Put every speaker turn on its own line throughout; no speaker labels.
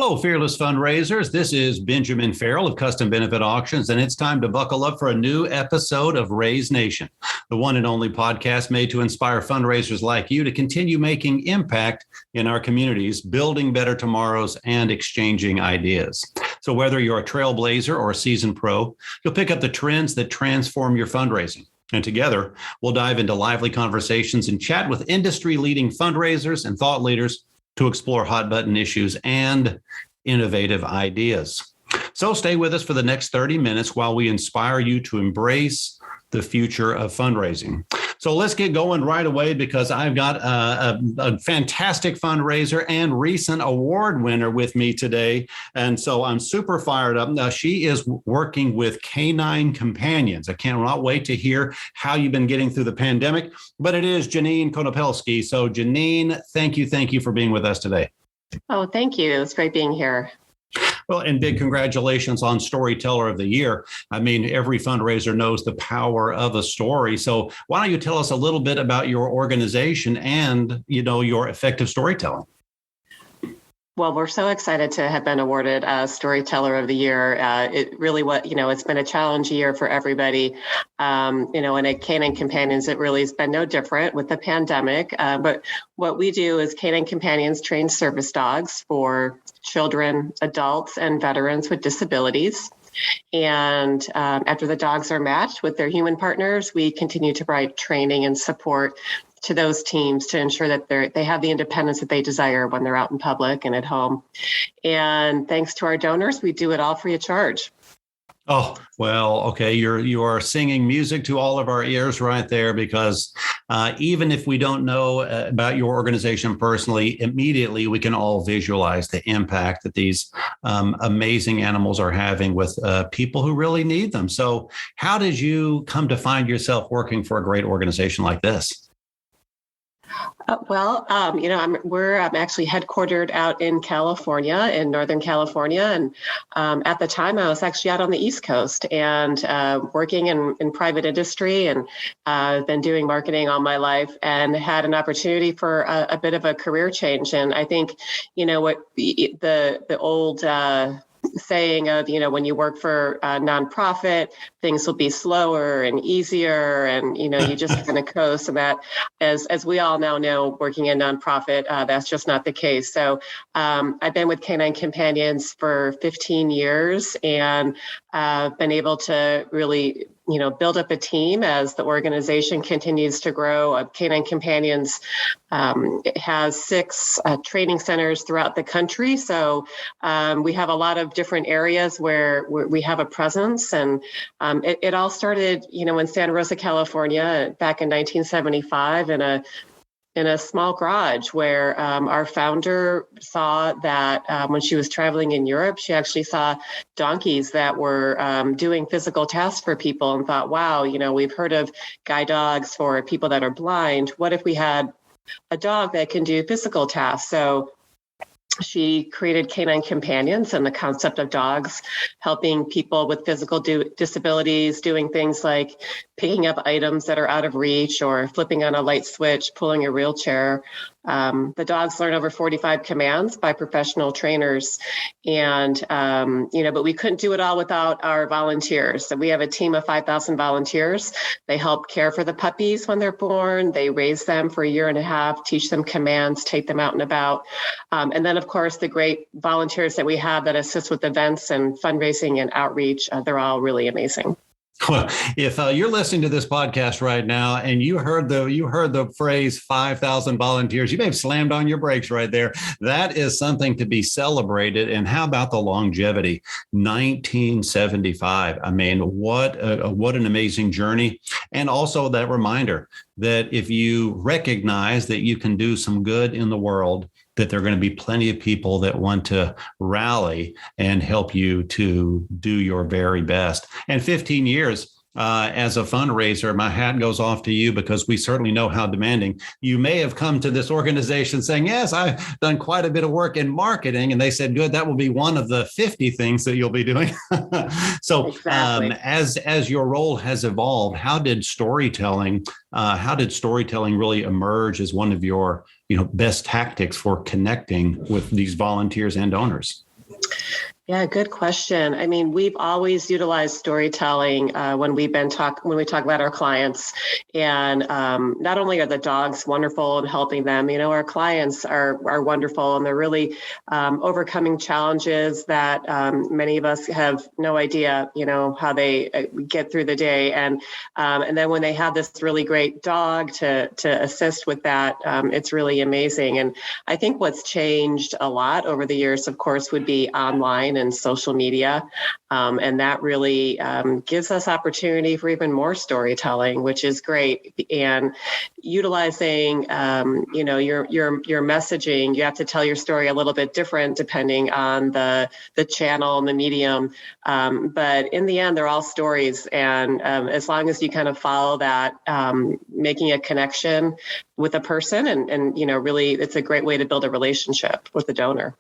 Hello, fearless fundraisers. This is Benjamin Farrell of Custom Benefit Auctions, and it's time to buckle up for a new episode of Raise Nation, the one and only podcast made to inspire fundraisers like you to continue making impact in our communities, building better tomorrows, and exchanging ideas. So whether you're a trailblazer or a seasoned pro, you'll pick up the trends that transform your fundraising. And together, we'll dive into lively conversations and chat with industry-leading fundraisers and thought leaders to explore hot-button issues and innovative ideas. So stay with us for the next 30 minutes while we inspire you to embrace the future of fundraising. So let's get going right away because I've got a fantastic fundraiser and recent award winner with me today. And so I'm super fired up. Now, she is working with Canine Companions. I cannot wait to hear how you've been getting through the pandemic, but it is Janine Konopelski. So Janine, thank you for being with us today.
Oh, thank you. It's great being here.
Well, and big congratulations on Storyteller of the Year. I mean, every fundraiser knows the power of a story. So why don't you tell us a little bit about your organization and, your effective storytelling?
Well, we're so excited to have been awarded Storyteller of the Year. It really, it's been a challenge year for everybody. And at Canine Companions, it really has been no different with the pandemic. But what we do is Canine Companions train service dogs for children, adults, and veterans with disabilities. And after the dogs are matched with their human partners, we continue to provide training and support to those teams to ensure that they have the independence that they desire when they're out in public and at home. And thanks to our donors, we do it all free of charge.
Oh, well, okay. You are singing music to all of our ears right there, because even if we don't know about your organization personally, immediately we can all visualize the impact that these amazing animals are having with people who really need them. So how did you come to find yourself working for a great organization like this?
We're actually headquartered out in California, in Northern California. And at the time, I was actually out on the East Coast and working in private industry, and been doing marketing all my life, and had an opportunity for a bit of a career change. And I think, what the old saying of, when you work for a nonprofit, things will be slower and easier, and, you just kind of coast. And that, as we all now know, working in nonprofit, that's just not the case. So I've been with Canine Companions for 15 years and been able to really build up a team as the organization continues to grow. Canine Companions has 6 training centers throughout the country. So we have a lot of different areas where we have a presence. And it all started, in Santa Rosa, California, back in 1975 in a small garage where our founder saw that when she was traveling in Europe, she actually saw donkeys that were doing physical tasks for people, and thought, wow, we've heard of guide dogs for people that are blind. What if we had a dog that can do physical tasks? So she created Canine Companions, and the concept of dogs helping people with physical disabilities, doing things like picking up items that are out of reach, or flipping on a light switch, pulling a wheelchair. The dogs learn over 45 commands by professional trainers. And, but we couldn't do it all without our volunteers. So we have a team of 5,000 volunteers. They help care for the puppies when they're born. They raise them for a year and a half, teach them commands, take them out and about. And then, of course, the great volunteers that we have that assist with events and fundraising and outreach, they're all really amazing.
Well, if you're listening to this podcast right now and you heard the phrase 5,000 volunteers, you may have slammed on your brakes right there. That is something to be celebrated. And how about the longevity? 1975. I mean, what an amazing journey. And also that reminder that if you recognize that you can do some good in the world, that there are going to be plenty of people that want to rally and help you to do your very best. And 15 years as a fundraiser, my hat goes off to you, because we certainly know how demanding. You may have come to this organization saying, yes, I've done quite a bit of work in marketing. And they said, good, that will be one of the 50 things that you'll be doing. So exactly. As your role has evolved, how did storytelling really emerge as one of your best tactics for connecting with these volunteers and donors?
Yeah, good question. I mean, we've always utilized storytelling when we talk about our clients, and not only are the dogs wonderful in helping them, our clients are wonderful, and they're really overcoming challenges that many of us have no idea, how they get through the day, and then when they have this really great dog to assist with that, it's really amazing. And I think what's changed a lot over the years, of course, would be online and social media. And that really gives us opportunity for even more storytelling, which is great. And utilizing, your messaging, you have to tell your story a little bit different depending on the channel and the medium. But in the end, they're all stories. And as long as you kind of follow that, making a connection with a person and really, it's a great way to build a relationship with the donor.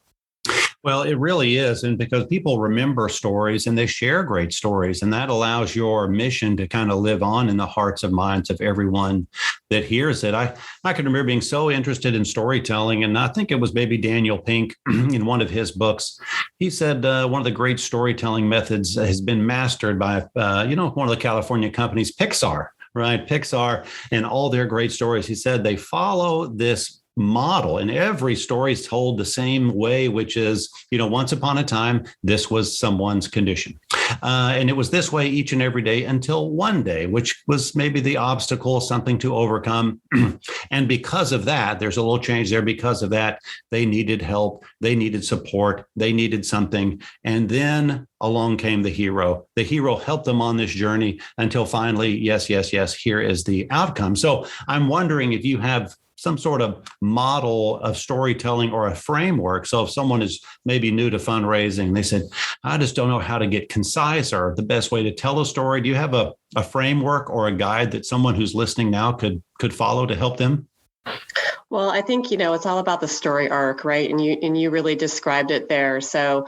Well, it really is. And because people remember stories and they share great stories, and that allows your mission to kind of live on in the hearts and minds of everyone that hears it. I can remember being so interested in storytelling. And I think it was maybe Daniel Pink in one of his books. He said one of the great storytelling methods has been mastered by, one of the California companies, Pixar, right? Pixar and all their great stories. He said they follow this model, and every story is told the same way, which is, once upon a time, this was someone's condition. And it was this way each and every day until one day, which was maybe the obstacle, something to overcome. And because of that, there's a little change there. Because of that, they needed help. They needed support. They needed something. And then along came the hero. The hero helped them on this journey until finally, yes, here is the outcome. So I'm wondering if you have some sort of model of storytelling or a framework. So if someone is maybe new to fundraising, they said, I just don't know how to get concise or the best way to tell a story. Do you have a framework or a guide that someone who's listening now could follow to help them?
Well, I think, it's all about the story arc, right? And you really described it there. So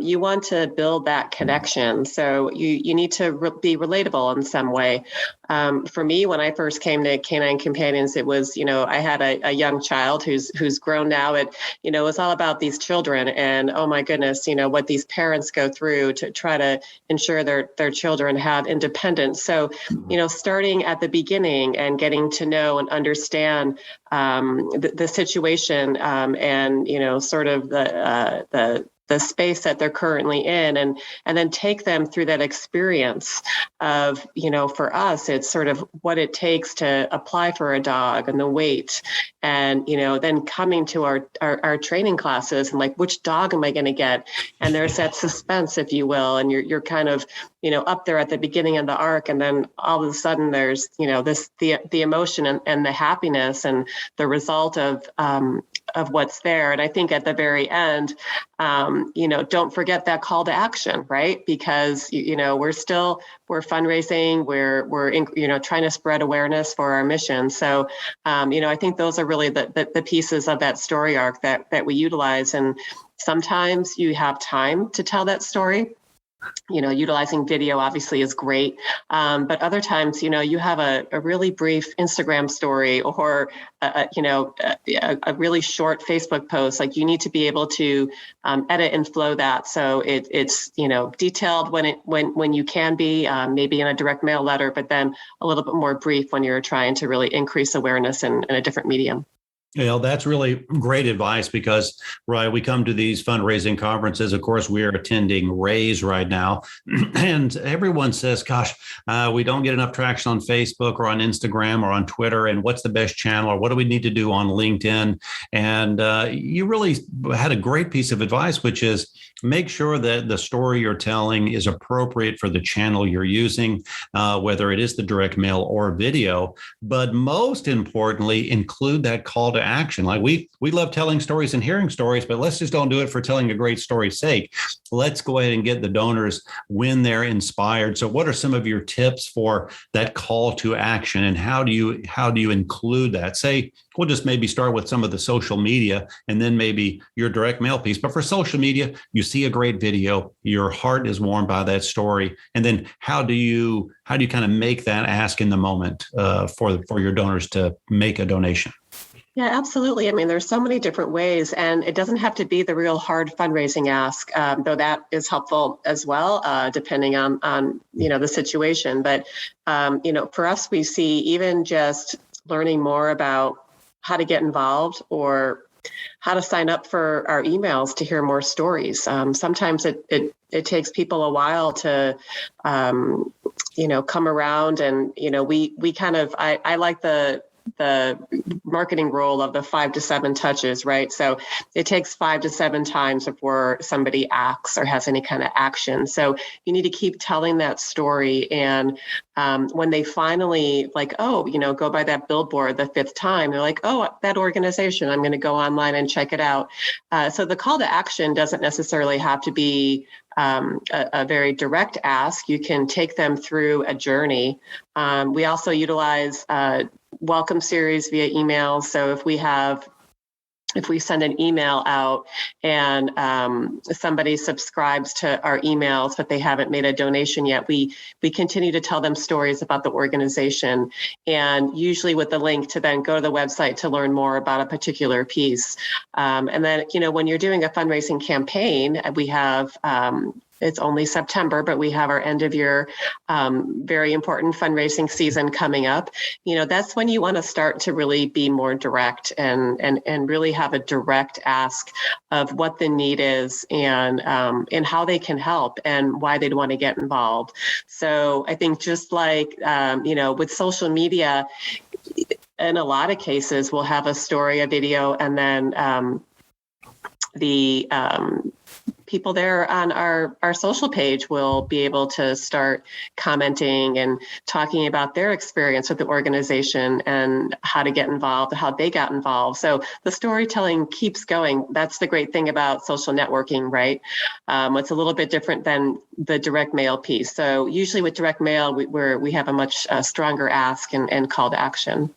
you want to build that connection. So you need to be relatable in some way. For me, when I first came to Canine Companions, it was, I had a young child who's grown now. It was all about these children and, oh my goodness, what these parents go through to try to ensure their children have independence. So, starting at the beginning and getting to know and understand the situation and, sort of the space that they're currently in and then take them through that experience of, for us, it's sort of what it takes to apply for a dog and the weight and, then coming to our training classes and like, which dog am I going to get? And there's that suspense, if you will, and you're kind of, up there at the beginning of the arc. And then all of a sudden there's, the emotion and the happiness and the result of what's there. And I think at the very end, don't forget that call to action, right? Because, we're fundraising, we're trying to spread awareness for our mission. So, I think those are really the pieces of that story arc that we utilize. And sometimes you have time to tell that story. Utilizing video obviously is great. But other times, you have a really brief Instagram story or, a really short Facebook post. Like you need to be able to edit and flow that. So it's, detailed when you can be, maybe in a direct mail letter, but then a little bit more brief when you're trying to really increase awareness in a different medium.
That's really great advice because, right, we come to these fundraising conferences. Of course, we're attending Raise right now. And everyone says, gosh, we don't get enough traction on Facebook or on Instagram or on Twitter. And what's the best channel or what do we need to do on LinkedIn? And you really had a great piece of advice, which is make sure that the story you're telling is appropriate for the channel you're using, whether it is the direct mail or video. But most importantly, include that call to action. Like we love telling stories and hearing stories, but let's just don't do it for telling a great story's sake. Let's go ahead and get the donors when they're inspired. So what are some of your tips for that call to action and how do you include that? Say, we'll just maybe start with some of the social media and then maybe your direct mail piece. But for social media, you see a great video, your heart is warmed by that story. And then how do you kind of make that ask in the moment for your donors to make a donation?
Yeah, absolutely. I mean, there's so many different ways, and it doesn't have to be the real hard fundraising ask, though that is helpful as well, depending on the situation. But for us, we see even just learning more about how to get involved or how to sign up for our emails to hear more stories. Sometimes it takes people a while to come around, and we kind of I like the marketing role of the 5 to 7 touches, right? So it takes 5 to 7 times before somebody acts or has any kind of action. So you need to keep telling that story. And when they finally go by that billboard the 5th time, they're like, oh, that organization, I'm going to go online and check it out. So the call to action doesn't necessarily have to be a very direct ask. You can take them through a journey. We also utilize welcome series via email. So if we send an email out and somebody subscribes to our emails, but they haven't made a donation yet, we continue to tell them stories about the organization, and usually with the link to then go to the website to learn more about a particular piece. And then, when you're doing a fundraising campaign, we have it's only September, but we have our end of year, very important fundraising season coming up. That's when you want to start to really be more direct and really have a direct ask of what the need is and how they can help and why they'd want to get involved. So I think just like, with social media, in a lot of cases, we'll have a story, a video, and then the people there on our social page will be able to start commenting and talking about their experience with the organization and how to get involved, how they got involved. So the storytelling keeps going. That's the great thing about social networking, right? It's a little bit different than the direct mail piece. So usually with direct mail, we have a much stronger ask and call to action.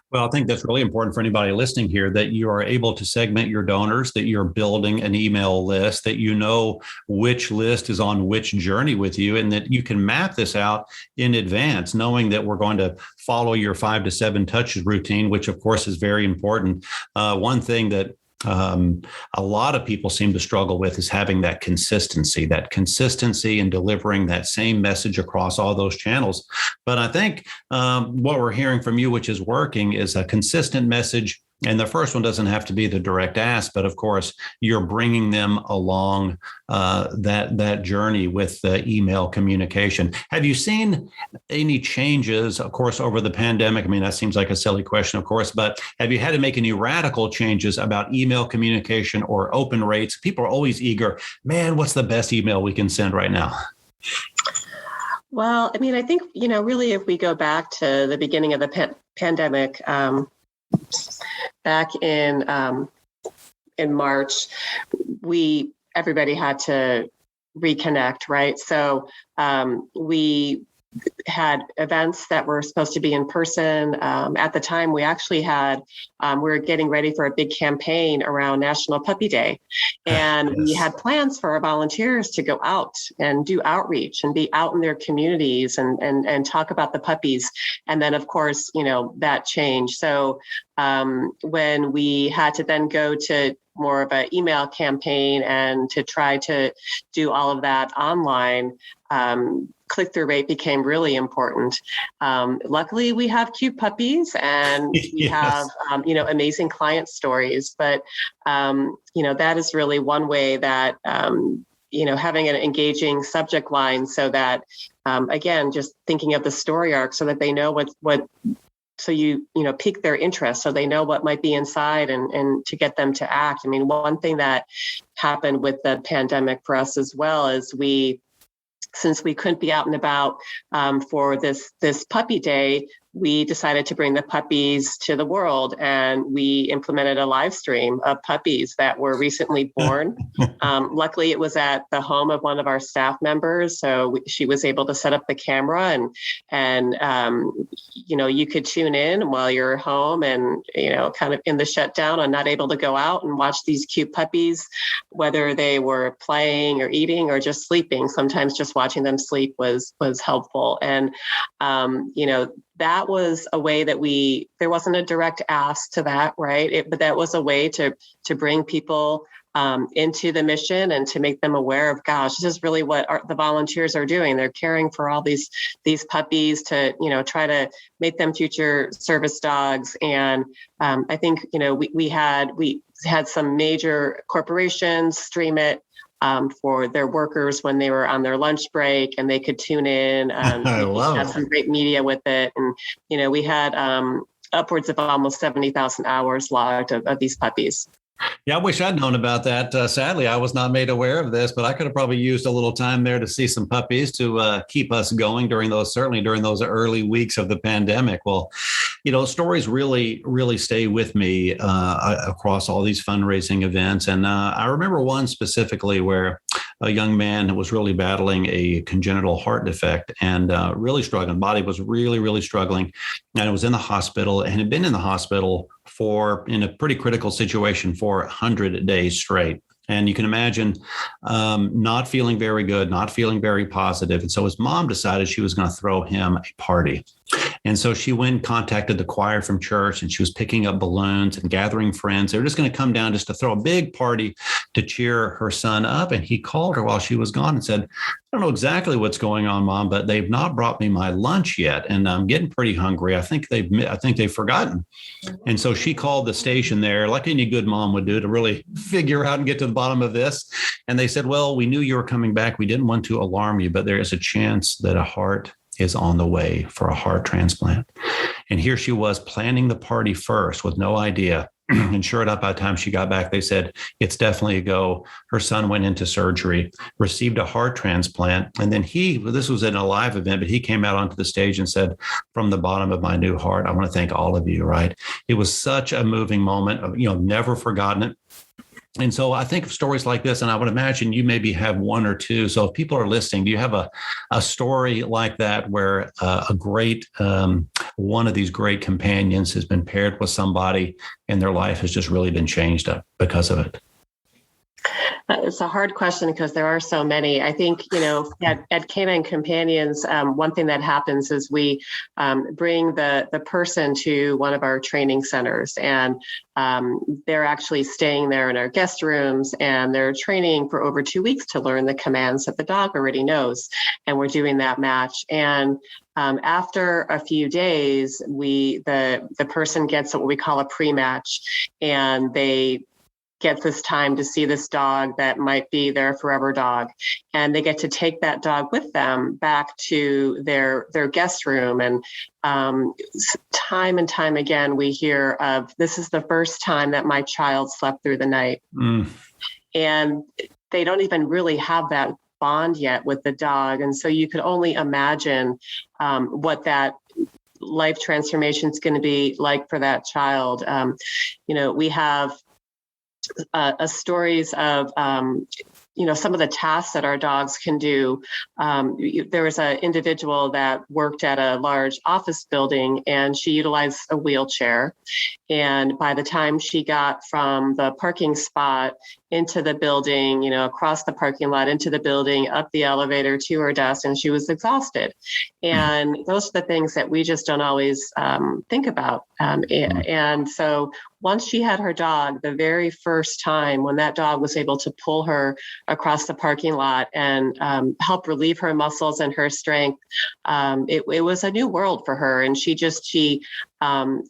Well, I think that's really important for anybody listening here, that you are able to segment your donors, that you're building an email list, that you know which list is on which journey with you, and that you can map this out in advance, knowing that we're going to follow your 5 to 7 touches routine, which of course is very important. One thing that a lot of people seem to struggle with is having that consistency in delivering that same message across all those channels. But I think what we're hearing from you, which is working, is a consistent message. And the first one doesn't have to be the direct ask, but of course, you're bringing them along that journey with the email communication. Have you seen any changes, of course, over the pandemic? I mean, that seems like a silly question, of course, but have you had to make any radical changes about email communication or open rates? People are always eager. Man, what's the best email we can send right now?
Well, I mean, I think, really, if we go back to the beginning of the pandemic, back in March, everybody had to reconnect, right? So we had events that were supposed to be in person. At the time, we actually had, we were getting ready for a big campaign around National Puppy Day. And yes, we had plans for our volunteers to go out and do outreach and be out in their communities and talk about the puppies. And then, of course, that changed. So when we had to then go to more of an email campaign and to try to do all of that online, click-through rate became really important. Luckily, we have cute puppies and we yes, have, amazing client stories. But, that is really one way that, having an engaging subject line so that, again, just thinking of the story arc so that they know what so pique their interest so they know what might be inside and to get them to act. I mean, one thing that happened with the pandemic for us as well is since we couldn't be out and about for this puppy day, we decided to bring the puppies to the world, and we implemented a live stream of puppies that were recently born. Luckily, it was at the home of one of our staff members, so she was able to set up the camera, and you could tune in while you're home and kind of in the shutdown and not able to go out and watch these cute puppies, whether they were playing or eating or just sleeping. Sometimes just watching them sleep was helpful, and that was a way that there wasn't a direct ask to that, right? But that was a way to bring people into the mission and to make them aware of, gosh, this is really what the volunteers are doing. They're caring for all these puppies to, try to make them future service dogs. And I think, we had some major corporations stream it for their workers when they were on their lunch break, and they could tune in.
I love
had
it.
some great media with it. And, we had upwards of almost 70,000 hours logged of these puppies.
Yeah, I wish I'd known about that. Sadly, I was not made aware of this, but I could have probably used a little time there to see some puppies to keep us going during those early weeks of the pandemic. Well, stories really, really stay with me across all these fundraising events. And I remember one specifically where a young man was really battling a congenital heart defect and really struggling. Body was really, really struggling. And it was in the hospital and had been in the hospital in a pretty critical situation for 100 days straight. And you can imagine not feeling very good, not feeling very positive. And so his mom decided she was going to throw him a party. And so she went and contacted the choir from church, and she was picking up balloons and gathering friends. They were just going to come down just to throw a big party to cheer her son up. And he called her while she was gone and said, I don't know exactly what's going on, Mom, but they've not brought me my lunch yet. And I'm getting pretty hungry. I think they've forgotten. And so she called the station there, like any good mom would do, to really figure out and get to the bottom of this. And they said, well, we knew you were coming back. We didn't want to alarm you, but there is a chance that a heart is on the way for a heart transplant. And here she was planning the party first with no idea. And sure enough, by the time she got back, they said, it's definitely a go. Her son went into surgery, received a heart transplant. And then this was in a live event, but he came out onto the stage and said, from the bottom of my new heart, I want to thank all of you, right? It was such a moving moment, never forgotten it. And so I think of stories like this, and I would imagine you maybe have one or two. So if people are listening, do you have a story like that where a great one of these great companions has been paired with somebody and their life has just really been changed up because of it?
It's a hard question because there are so many. I think, at Canine Companions, one thing that happens is we bring the person to one of our training centers, and they're actually staying there in our guest rooms, and they're training for over 2 weeks to learn the commands that the dog already knows. And we're doing that match. And after a few days, the person gets what we call a pre-match, and they get this time to see this dog that might be their forever dog. And they get to take that dog with them back to their guest room. And time and time again, we hear of, this is the first time that my child slept through the night. And they don't even really have that bond yet with the dog. And so you could only imagine what that life transformation is going to be like for that child. We have stories of, some of the tasks that our dogs can do. There was an individual that worked at a large office building, and she utilized a wheelchair. And by the time she got from the parking spot into the building, across the parking lot, into the building, up the elevator to her desk, and she was exhausted. And those are the things that we just don't always think about. And so once she had her dog, the very first time when that dog was able to pull her across the parking lot and help relieve her muscles and her strength, it was a new world for her. And she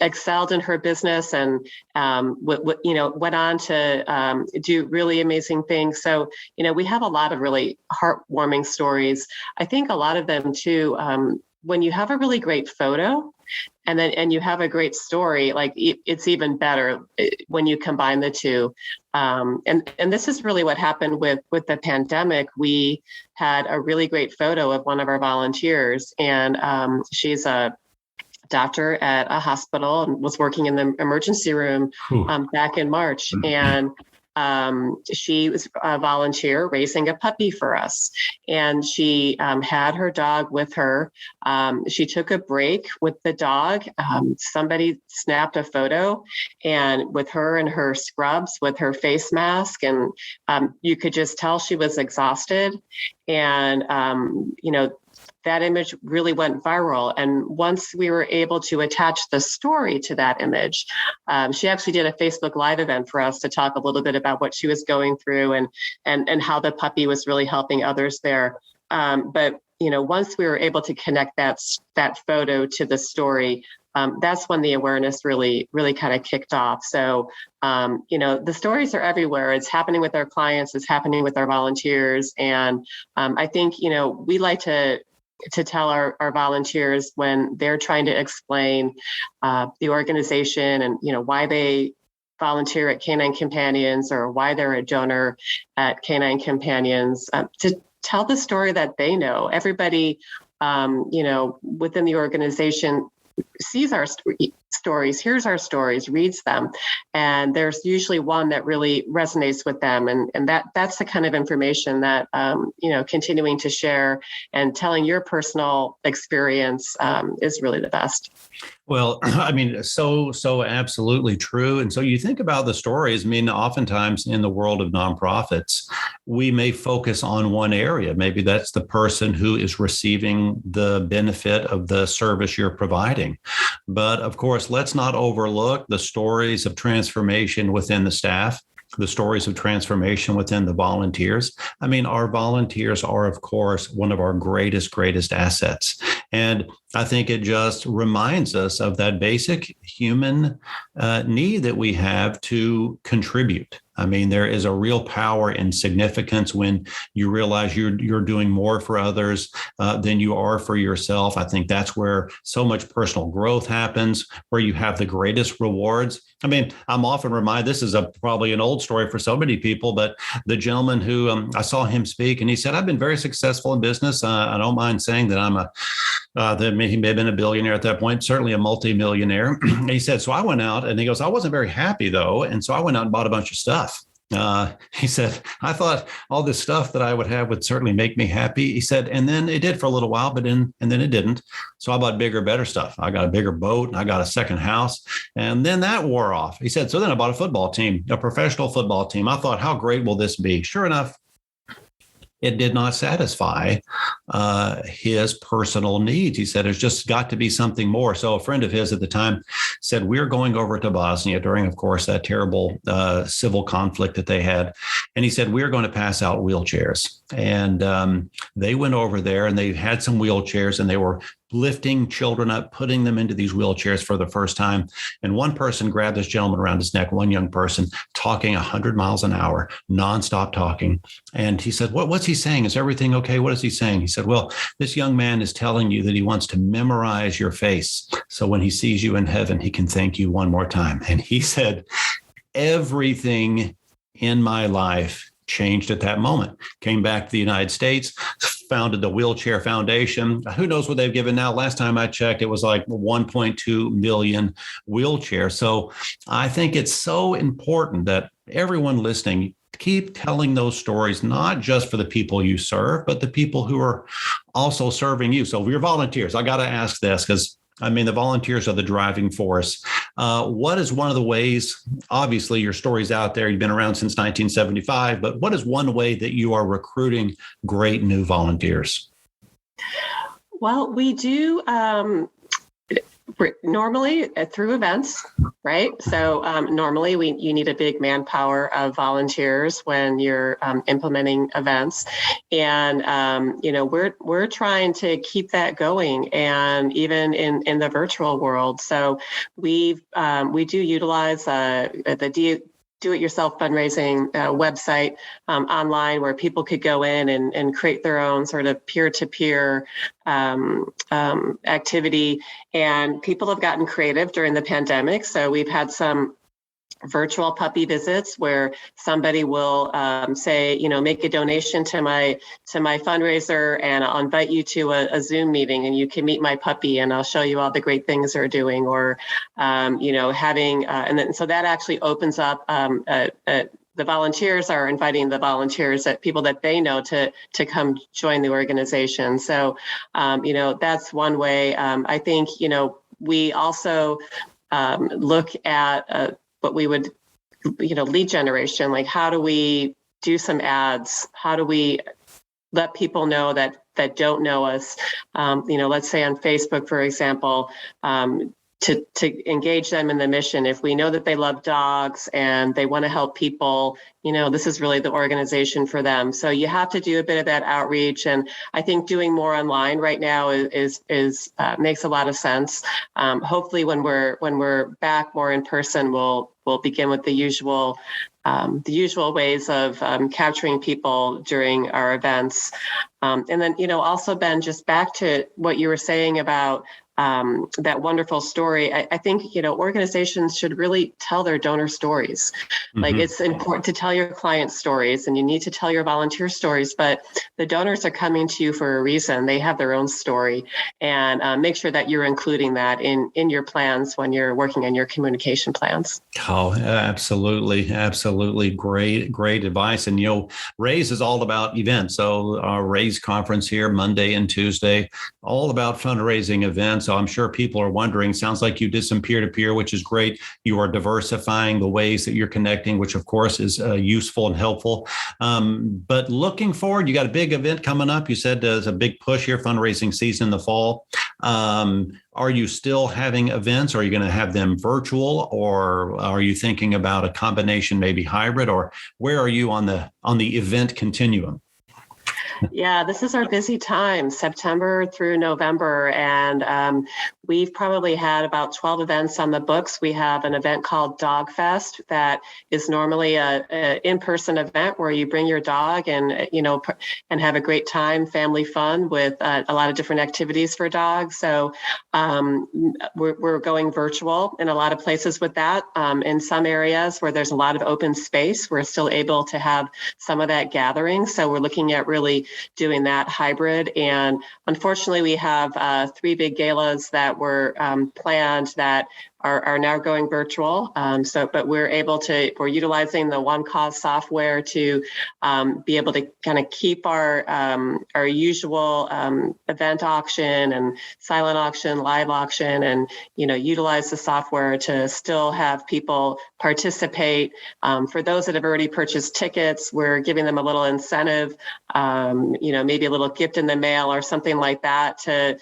excelled in her business and went on to do really amazing things. So we have a lot of really heartwarming stories. I think a lot of them too, when you have a really great photo and you have a great story, like it's even better when you combine the two. And this is really what happened with the pandemic. We had a really great photo of one of our volunteers, and she's a doctor at a hospital and was working in the emergency room back in March. And she was a volunteer raising a puppy for us. And she had her dog with her. She took a break with the dog. Somebody snapped a photo, and with her in her scrubs, with her face mask, and you could just tell she was exhausted. And, that image really went viral. And once we were able to attach the story to that image, she actually did a Facebook Live event for us to talk a little bit about what she was going through and how the puppy was really helping others there. But once we were able to connect that photo to the story, that's when the awareness really kind of kicked off. So, the stories are everywhere. It's happening with our clients. It's happening with our volunteers. And I think, we like to tell our volunteers when they're trying to explain the organization and, why they volunteer at Canine Companions or why they're a donor at Canine Companions, to tell the story that they know. Everybody, within the organization sees our stories, hears our stories, reads them, and there's usually one that really resonates with them, and that's the kind of information that continuing to share and telling your personal experience is really the best.
Well, I mean, so absolutely true. And so you think about the stories. I mean, oftentimes in the world of nonprofits, we may focus on one area. Maybe that's the person who is receiving the benefit of the service you're providing. But of course, let's not overlook the stories of transformation within the staff, the stories of transformation within the volunteers. I mean, our volunteers are, of course, one of our greatest assets. And I think it just reminds us of that basic human need that we have to contribute. I mean, there is a real power and significance when you realize you're doing more for others than you are for yourself. I think that's where so much personal growth happens, where you have the greatest rewards. I mean, I'm often reminded, this is probably an old story for so many people, but the gentleman who I saw him speak, and he said, I've been very successful in business. I don't mind saying that he may have been a billionaire at that point, certainly a multimillionaire. He said, so I went out, and he goes, I wasn't very happy though. And so I went out and bought a bunch of stuff. He said, I thought all this stuff that I would have would certainly make me happy. He said, and then it did for a little while, and then it didn't. So I bought bigger, better stuff. I got a bigger boat, and I got a second house. And then that wore off. He said, so then I bought a football team, a professional football team. I thought, how great will this be? Sure enough, it did not satisfy his personal needs. He said, there's just got to be something more. So a friend of his at the time said, we're going over to Bosnia during, of course, that terrible civil conflict that they had. And he said, we're going to pass out wheelchairs. And they went over there and they had some wheelchairs, and they were lifting children up, putting them into these wheelchairs for the first time. And one person grabbed this gentleman around his neck, one young person, talking 100 miles an hour, nonstop talking. And he said, what's he saying? Is everything okay? What is he saying? He said, well, this young man is telling you that he wants to memorize your face, so when he sees you in heaven, he can thank you one more time. And he said, everything in my life changed at that moment. Came back to the United States, founded the Wheelchair Foundation. Who knows what they've given now? Last time I checked, it was like 1.2 million wheelchairs. So I think it's so important that everyone listening, keep telling those stories, not just for the people you serve, but the people who are also serving you. So your volunteers, I got to ask this, because I mean, the volunteers are the driving force. What is one of the ways, obviously your story's out there, you've been around since 1975, but what is one way that you are recruiting great new volunteers?
Well, we do normally through events, right? So normally you need a big manpower of volunteers when you're implementing events, and we're trying to keep that going, and even in the virtual world. So we do utilize the do-it-yourself fundraising website online, where people could go in and create their own sort of peer-to-peer activity. And people have gotten creative during the pandemic. So we've had some virtual puppy visits where somebody will say, make a donation to my fundraiser, and I'll invite you to a Zoom meeting, and you can meet my puppy, and I'll show you all the great things they're doing, or having and then so that actually opens up the volunteers are inviting the volunteers, that people that they know to come join the organization. So that's one way. I think we also look at what we would, lead generation, like how do we do some ads? How do we let people know that don't know us, let's say on Facebook, for example, to engage them in the mission. If we know that they love dogs and they want to help people, this is really the organization for them. So you have to do a bit of that outreach, and I think doing more online right now is makes a lot of sense. Hopefully, when we're back more in person, we'll begin with the usual ways of capturing people during our events. And then, also, Ben, just back to what you were saying about that wonderful story. I think, organizations should really tell their donor stories. Mm-hmm. Like, it's important to tell your client stories, and you need to tell your volunteer stories, but the donors are coming to you for a reason. They have their own story, and make sure that you're including that in your plans when you're working on your communication plans.
Oh, absolutely. Absolutely. Great advice. And, Raise is all about events. So our Raise conference here, Monday and Tuesday, all about fundraising events. So I'm sure people are wondering, sounds like you did some peer-to-peer, which is great. You are diversifying the ways that you're connecting, which of course is useful and helpful. But looking forward, you got a big event coming up. You said there's a big push here, fundraising season in the fall. Are you still having events? Are you going to have them virtual, or are you thinking about a combination, maybe hybrid, or where are you on the event continuum?
Yeah, this is our busy time, September through November, and we've probably had about 12 events on the books. We have an event called Dog Fest that is normally a in-person event where you bring your dog and and have a great time, family fun with a lot of different activities for dogs. So we're going virtual in a lot of places with that. In some areas where there's a lot of open space, we're still able to have some of that gathering. So we're looking at really doing that hybrid. And unfortunately, we have 3 big galas that were planned that are now going virtual. But we're utilizing the One Cause software to be able to kind of keep our usual event auction and silent auction, live auction, and utilize the software to still have people participate. For those that have already purchased tickets, we're giving them a little incentive, maybe a little gift in the mail or something like that to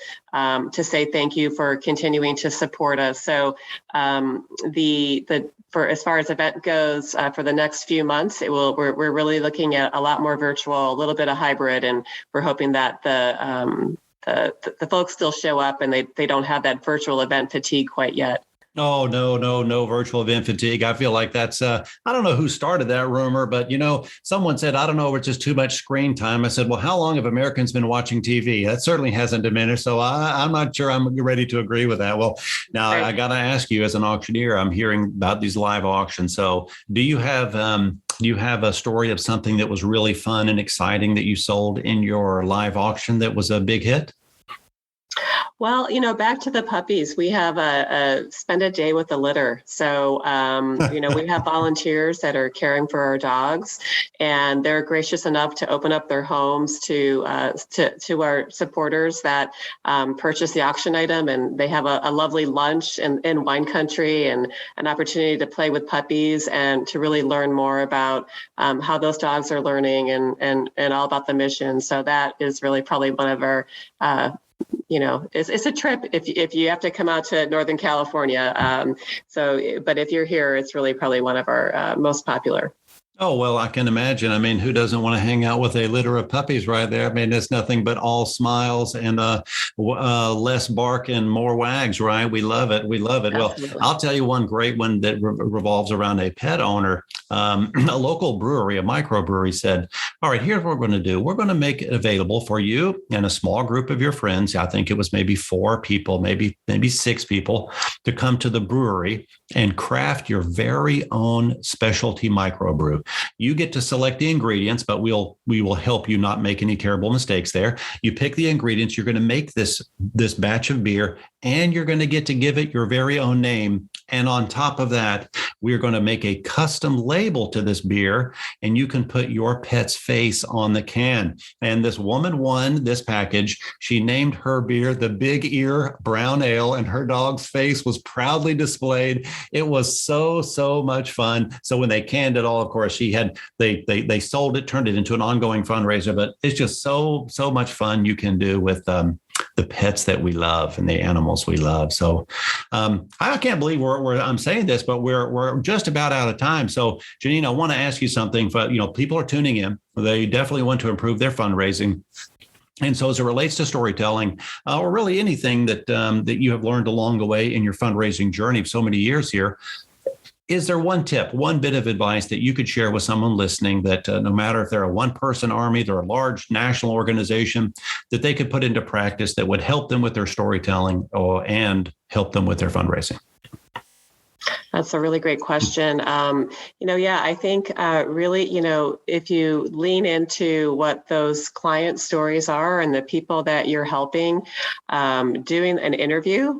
say thank you for continuing to support us. So for as far as event goes, for the next few months, we're really looking at a lot more virtual, a little bit of hybrid, and we're hoping that the folks still show up and they don't have that virtual event fatigue quite yet.
Oh, no virtual event fatigue. I feel like that's, I don't know who started that rumor, but, someone said, I don't know, it's just too much screen time. I said, well, how long have Americans been watching TV? That certainly hasn't diminished. So I'm not sure I'm ready to agree with that. Well, now I got to ask you, as an auctioneer, I'm hearing about these live auctions. So do you have a story of something that was really fun and exciting that you sold in your live auction that was a big hit?
Well, back to the puppies, we have a spend a day with the litter. So, we have volunteers that are caring for our dogs, and they're gracious enough to open up their homes to our supporters that purchase the auction item, and they have a lovely lunch in wine country and an opportunity to play with puppies and to really learn more about how those dogs are learning and all about the mission. So that is really probably one of our it's a trip if you have to come out to Northern California. But if you're here, it's really probably one of our most popular.
Oh, well, I can imagine. I mean, who doesn't want to hang out with a litter of puppies right there? I mean, it's nothing but all smiles and less bark and more wags, right? We love it. We love it. Absolutely. Well, I'll tell you one great one that revolves around a pet owner. A local brewery, a microbrewery, said, all right, here's what we're going to do. We're going to make it available for you and a small group of your friends. I think it was maybe 4 people, maybe 6 people, to come to the brewery and craft your very own specialty microbrew. You get to select the ingredients, but we will help you not make any terrible mistakes there. You pick the ingredients. You're going to make this batch of beer, and you're going to get to give it your very own name. And on top of that, we are going to make a custom label to this beer, and you can put your pet's face on the can. And this woman won this package. She named her beer the Big Ear Brown Ale, and her dog's face was proudly displayed. It was so much fun. So when they canned it all, of course, they sold it, turned it into an ongoing fundraiser. But it's just so much fun you can do with the pets that we love and the animals we love. So I can't believe I'm saying this, but we're just about out of time. So Janine, I want to ask you something. But people are tuning in. They definitely want to improve their fundraising. And so as it relates to storytelling, or really anything that you have learned along the way in your fundraising journey of so many years here, is there one tip, one bit of advice that you could share with someone listening that no matter if they're a one-person army, they're a large national organization, that they could put into practice that would help them with their storytelling and help them with their fundraising?
That's a really great question. I think really, if you lean into what those client stories are and the people that you're helping, doing an interview,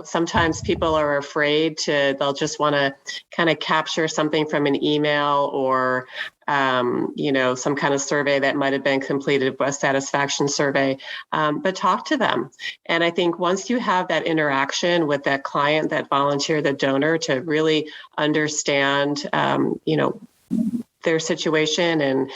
sometimes people are afraid they'll just want to kind of capture something from an email or some kind of survey that might have been completed, a satisfaction survey, but talk to them. And I think once you have that interaction with that client, that volunteer, the donor, to really understand, their situation and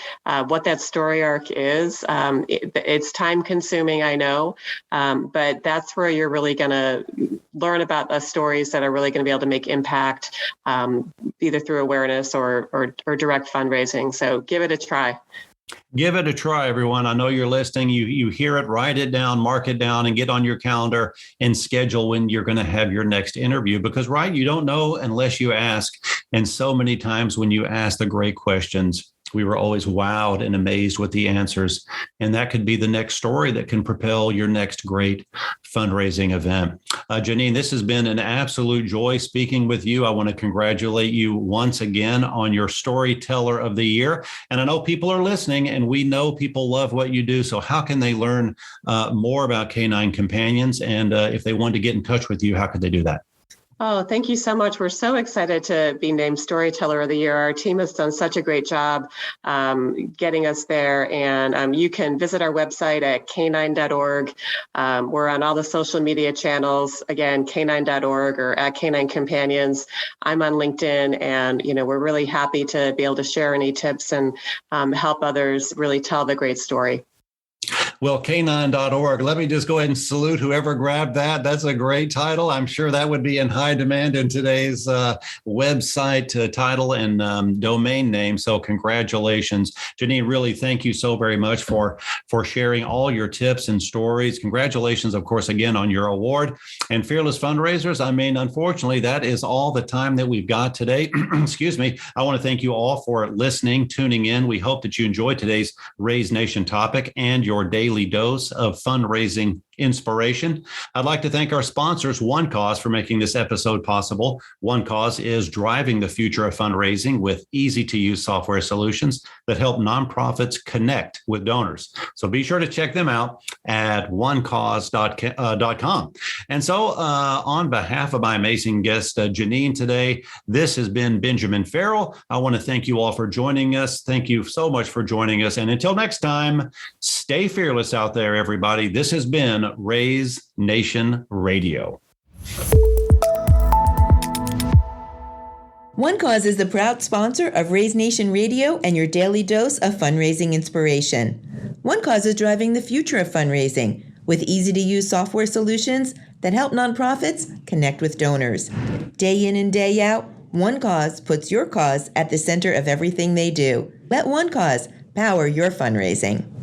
what that story arc is. It's time consuming, I know, but that's where you're really going to learn about the stories that are really going to be able to make impact, either through awareness or direct fundraising. So give it a try.
Give it a try, everyone. I know you're listening. You hear it, write it down, mark it down, and get on your calendar and schedule when you're going to have your next interview. Because, right, you don't know unless you ask. And so many times when you ask the great questions, we were always wowed and amazed with the answers. And that could be the next story that can propel your next great fundraising event. Janine, this has been an absolute joy speaking with you. I want to congratulate you once again on your Storyteller of the Year. And I know people are listening, and we know people love what you do. So how can they learn more about Canine Companions? And if they want to get in touch with you, how could they do that?
Oh, thank you so much. We're so excited to be named Storyteller of the Year. Our team has done such a great job getting us there. And you can visit our website at canine.org. We're on all the social media channels, again, canine.org or at Canine Companions. I'm on LinkedIn, and we're really happy to be able to share any tips and help others really tell the great story.
Well, canine.org. Let me just go ahead and salute whoever grabbed that. That's a great title. I'm sure that would be in high demand in today's website title and domain name. So congratulations. Janine, really thank you so very much for sharing all your tips and stories. Congratulations, of course, again, on your award. And Fearless Fundraisers, unfortunately, that is all the time that we've got today. Excuse me. I want to thank you all for listening, tuning in. We hope that you enjoyed today's Raise Nation topic and your daily dose of fundraising inspiration. I'd like to thank our sponsors, One Cause, for making this episode possible. One Cause is driving the future of fundraising with easy-to-use software solutions that help nonprofits connect with donors. So be sure to check them out at onecause.com. And so on behalf of my amazing guest, Janine, today, this has been Benjamin Farrell. I want to thank you all for joining us. Thank you so much for joining us. And until next time, stay fearless out there, everybody. This has been Raise Nation Radio.
One Cause is the proud sponsor of Raise Nation Radio and your daily dose of fundraising inspiration. One Cause is driving the future of fundraising with easy-to-use software solutions that help nonprofits connect with donors. Day in and day out, One Cause puts your cause at the center of everything they do. Let One Cause power your fundraising.